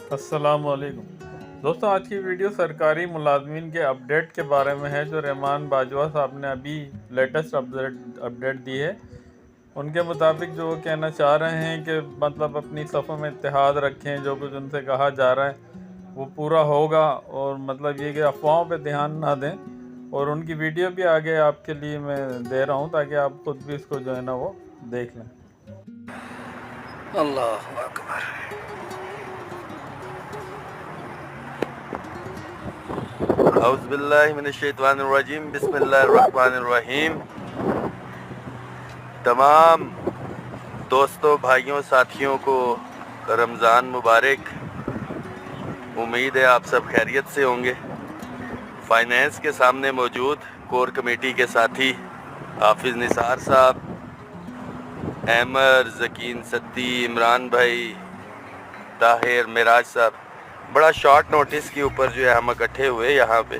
अस्सलाम वालेकुम दोस्तों, आज की वीडियो सरकारी मुलाजमीन के अपडेट के बारे में है जो रहमान बाजवा साहब ने अभी लेटेस्ट अपडेट दी है। उनके मुताबिक जो वो कहना चाह रहे हैं कि मतलब अपनी सफ़ों में इत्तेहाद रखें, जो कुछ उनसे कहा जा रहा है वो पूरा होगा, और मतलब ये कि अफवाहों पे ध्यान ना दें। और उनकी वीडियो भी आगे आपके लिए मैं दे रहा हूँ ताकि आप खुद भी इसको जो है ना वो देख लें। अल्लाहु अकबर। औज़ु बिल्लाहि मिनश्शैतानिर्रजीम, बिस्मिल्लाहिर्रहमानिर्रहीम। तमाम दोस्तों, भाइयों, साथियों को रमज़ान मुबारक। उम्मीद है आप सब खैरियत से होंगे। फाइनेंस के सामने मौजूद कोर कमेटी के साथी हाफिज़ निसार साहब, अहमद, ज़कीन सत्ती, इमरान भाई, ताहिर, मिराज साहब, बड़ा शॉर्ट नोटिस के ऊपर जो है हम इकट्ठे हुए यहाँ पे,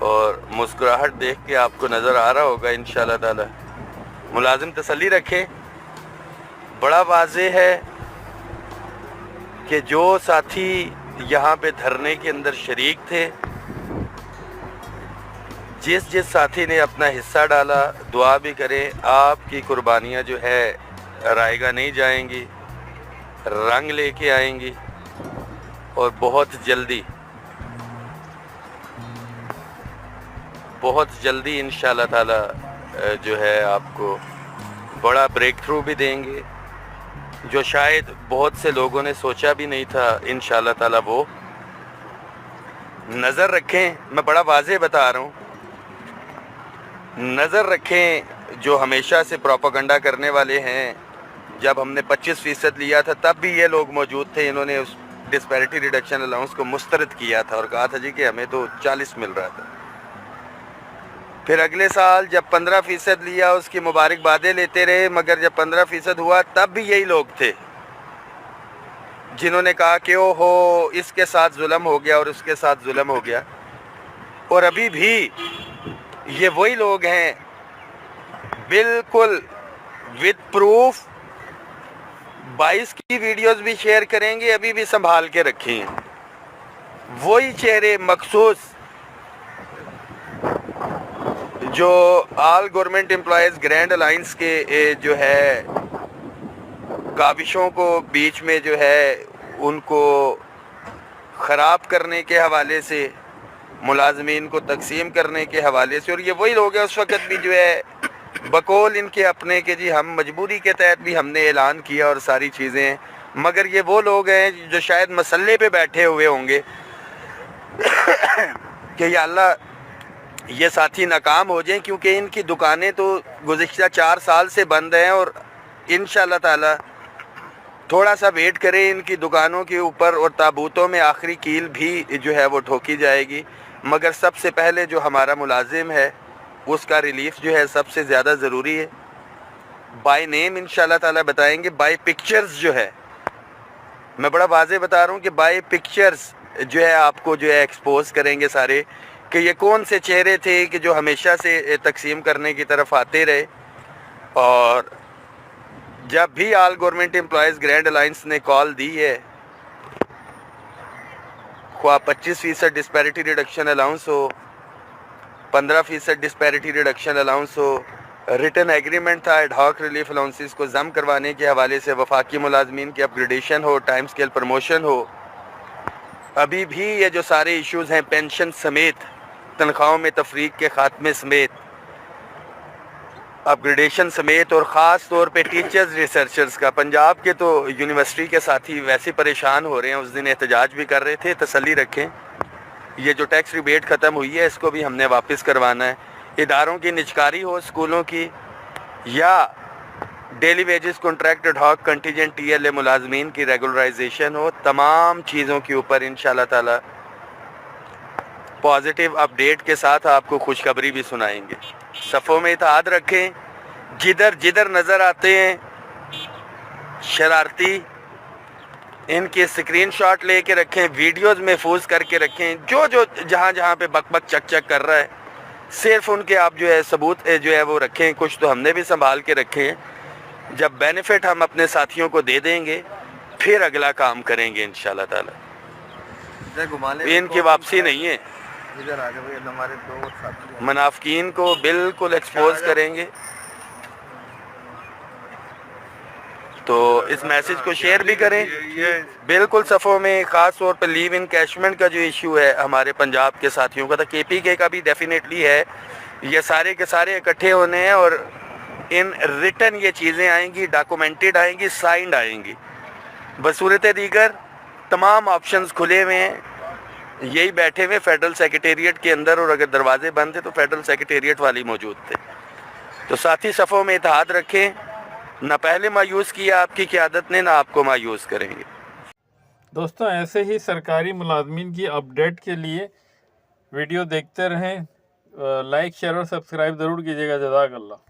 और मुस्कुराहट देख के आपको नज़र आ रहा होगा इंशाअल्लाह ताला। मुलाजिम तसल्ली रखें। बड़ा वाज़े है कि जो साथी यहाँ पे धरने के अंदर शरीक थे, जिस जिस साथी ने अपना हिस्सा डाला, दुआ भी करें, आपकी कुर्बानियाँ जो है रायगा नहीं जाएंगी, रंग लेके आएंगी, और बहुत जल्दी इंशाअल्लाह ताला जो है आपको बड़ा ब्रेक थ्रू भी देंगे, जो शायद बहुत से लोगों ने सोचा भी नहीं था। इंशाअल्लाह ताला वो नज़र रखें। मैं बड़ा वाज़े बता रहा हूँ, नज़र रखें। जो हमेशा से प्रोपेगेंडा करने वाले हैं, जब हमने 25% लिया था तब भी ये लोग मौजूद थे। इन्होंने उस डिस्पैरिटी रिडक्शन अलाउंस को मुस्तरद किया था और कहा था जी कि हमें तो 40 मिल रहा था। फिर अगले साल जब 15% लिया, उसकी मुबारकबादें लेते रहे, मगर जब 15% हुआ तब भी यही लोग थे जिन्होंने कहा कि ओहो इसके साथ जुल्म हो गया और उसके साथ जुल्म हो गया। और अभी भी ये वही लोग हैं, बिल्कुल विद प्रूफ। 22 की वीडियोस भी शेयर करेंगे, अभी भी संभाल के रखें। वही चेहरे मखसूस जो all government employees grand alliance के जो है काबिशों को बीच में जो है उनको ख़राब करने के हवाले से, मुलाजमीन को तकसीम करने के हवाले से। और ये वही लोग हैं उस वक़्त भी जो है बकौल इनके अपने के जी हम मजबूरी के तहत भी हमने ऐलान किया और सारी चीज़ें, मगर ये वो लोग हैं जो शायद मसल्ले पे बैठे हुए होंगे कि या अल्लाह ये साथी नाकाम हो जाएं, क्योंकि इनकी दुकानें तो गुज़िश्ता 4 साल से बंद हैं, और इंशाअल्लाह ताला थोड़ा सा वेट करें, इनकी दुकानों के ऊपर और ताबूतों में आखिरी कील भी जो है वो ठोकी जाएगी। मगर सबसे पहले जो हमारा मुलाजिम है उसका रिलीफ जो है सबसे ज़्यादा ज़रूरी है। बाय नेम इंशाअल्लाह ताला बताएंगे, बाय पिक्चर्स जो है, मैं बड़ा वाज़े बता रहा हूँ कि बाय पिक्चर्स जो है आपको जो है एक्सपोज करेंगे सारे, कि ये कौन से चेहरे थे कि जो हमेशा से तकसीम करने की तरफ आते रहे। और जब भी all government employees grand alliance ने कॉल दी है, ख्वाह 25% डिस्पैरिटी रिडक्शन अलाउंस हो, 15% डिस्पैरिटी रिडक्शन अलाउंस हो, रिटन एग्रीमेंट था एडहॉक रिलीफ अलाउंसेस को जम करवाने के हवाले से, वफाकी मुलाजमीन की अपग्रेडेशन हो, टाइम स्केल प्रमोशन हो, अभी भी ये जो सारे इश्यूज़ हैं, पेंशन समेत, तनख्वाहों में तफरीक के ख़ात्मे समेत, अपग्रेडेशन समेत, और ख़ास तौर पे टीचर्स रिसर्चर्स का, पंजाब के तो यूनिवर्सिटी के साथी वैसे परेशान हो रहे हैं, उस दिन एहतजाज भी कर रहे थे। तसल्ली रखें, ये जो टैक्स रिबेट ख़त्म हुई है इसको भी हमने वापस करवाना है। इदारों की निजकारी हो, स्कूलों की, या daily wages contract ad hoc contingent TLA मुलाजमीन की रेगुलराइजेशन हो, तमाम चीज़ों के ऊपर इंशाअल्लाह ताला पॉजिटिव अपडेट के साथ आपको खुशखबरी भी सुनाएंगे। सफ़ों में इत्तेहाद रखें। जिधर जिधर नज़र आते हैं शरारती, इनके स्क्रीनशॉट लेके रखें, वीडियोस महफूज करके रखें। जो जो जहाँ जहाँ पे बक बक चक चक कर रहा है, सिर्फ उनके आप जो है सबूत जो है वो रखें। कुछ तो हमने भी संभाल के रखे हैं। जब बेनिफिट हम अपने साथियों को दे देंगे, پھر اگلا کام کریں گے انشاءاللہ تعالی. ان کی واپسی نہیں ہے. منافقین کو بالکل ایکسپوز کریں گے. تو اس میسج کو شیئر بھی کریں. بالکل صفوں میں خاص طور پہ لیو ان کیشمنٹ کا جو ایشو ہے ہمارے پنجاب کے ساتھیوں کا تھا, کے پی کے کا بھی ڈیفینیٹلی ہے. یہ سارے کے سارے اکٹھے ہونے ہیں اور ان ریٹن یہ چیزیں آئیں گی, ڈاکومنٹڈ آئیں گی, سائنڈ آئیں گی. بصورت دیگر تمام آپشنز کھلے ہوئے ہیں. یہی بیٹھے ہوئے فیڈرل سیکریٹریٹ کے اندر, اور اگر دروازے بند تھے تو فیڈرل سیکریٹریٹ والی موجود تھے. تو ساتھی صفوں میں اتحاد رکھیں. نہ پہلے مایوس کیا آپ کی قیادت نے, نہ آپ کو مایوس کریں گے. دوستوں ایسے ہی سرکاری ملازمین کی اپڈیٹ کے لیے ویڈیو دیکھتے رہیں. لائک شیئر اور سبسکرائب ضرور کیجیے گا. جزاک اللہ.